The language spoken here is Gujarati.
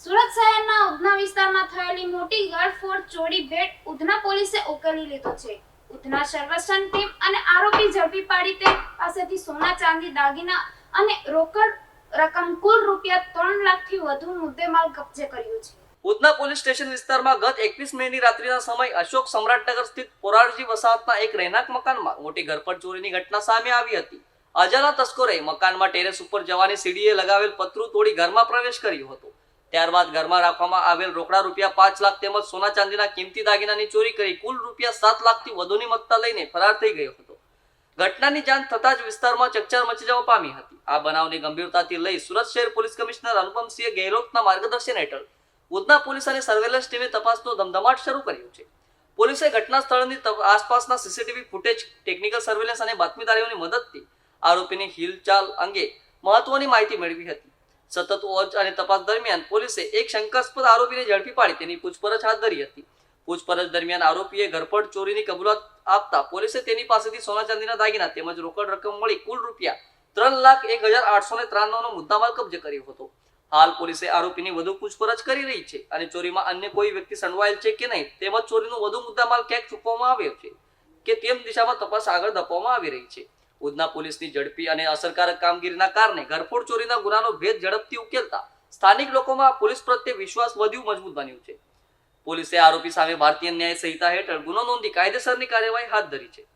સુરત શહેરના ઉધના વિસ્તારમાં થયેલી મોટી ગળફોડ ચોરી ભેટ ઉધના પોલીસે ઉકેલી લીધો છે. ઉધના સર્વેક્ષણ ટીમ અને આરોપી ઝડપી પાડી તે પાસેથી સોના ચાંદી દાગીના અને રોકડ રકમ કુલ રૂપિયા 3 લાખથી વધુ મુદ્દેમાલ કબજે કર્યો છે. ઉધના પોલીસ સ્ટેશન વિસ્તારમાં ગત 21 મેની રાત્રિના સમય અશોક સમ્રાટનગર સ્થિત પોરારજી વસાહતના એક રહેણાંક મકાનમાં મોટી ગરફડ ચોરીની ઘટના સામે આવી હતી. અજાણા તસ્કરોએ મકાનમાં ટેરેસ ઉપર જવાની સીડીએ લગાવેલ પતરું તોડી ઘરમાં પ્રવેશ કર્યો હતો. ત્યારબાદ ઘરમાં રાખવામાં આવેલ રોકડા રૂપિયા 5 લાખ તેમજ સોના ચાંદીના કિંમતી દાગીનાની ચોરી કરી કુલ રૂપિયા 7 લાખથી વધુની મત્તા લઈને ફરાર થઈ ગયો હતો. ઘટનાની જાણ થતાં જ વિસ્તારમાં ચકચાર મચી જવા પામી હતી. આ બનાવની ગંભીરતાથી લઈ સુરત શહેર પોલીસ કમિશનર અનુપમસિંહ ગેહલોતના માર્ગદર્શન હેઠળ ઉધના પોલીસ અને સર્વેલન્સ ટીમે તપાસનો ધમધમાટ શરૂ કર્યો છે. પોલીસે ઘટના સ્થળની આસપાસના સીસીટીવી ફૂટેજ, ટેકનિકલ સર્વેલન્સ અને બાતમીદારોની મદદથી આરોપીની હિલચાલ અંગે મહત્વની માહિતી મેળવી હતી. સતત વોચ અને તપાસ દરમિયાન પોલીસે એક શંકાસ્પદ આરોપીને ઝડપી પાડી તેની પૂછપરછ હાથ ધરી હતી. પૂછપરછ દરમિયાન આરોપીએ ઘરફડ ચોરીની કબૂલાત આપતા પોલીસે તેની પાસેથી સોના ચાંદીના દાગીના તેમજ રોકડ રકમ મળી કુલ રૂપિયા 3,01,893 નો મુદ્દામાલ કબજે કર્યો હતો. હાલ પોલીસે આરોપીની વધુ પૂછપરછ કરી રહી છે અને ચોરીમાં અન્ય કોઈ વ્યક્તિ સંડોવાયેલ છે કે નહીં તેમજ ચોરીનો વધુ મુદ્દામાલ ક્યાંક ચૂકવવામાં આવ્યો છે કે તેમ દિશામાં તપાસ આગળ ધપવામાં આવી રહી છે. ઉધના પોલીસની ઝડપી અને અસરકારક કામગીરીના કારણે ઘરફોડ ચોરીના ગુનાનો ભેદ ઝડપથી ઉકેલતા સ્થાનિક લોકોમાં પોલીસ પ્રત્યે વિશ્વાસ વધુ મજબૂત બન્યો છે. પોલીસે આરોપી સામે ભારતીય ન્યાય સંહિતા હેઠળ ગુનો નોંધી કાયદેસરની કાર્યવાહી હાથ ધરી છે.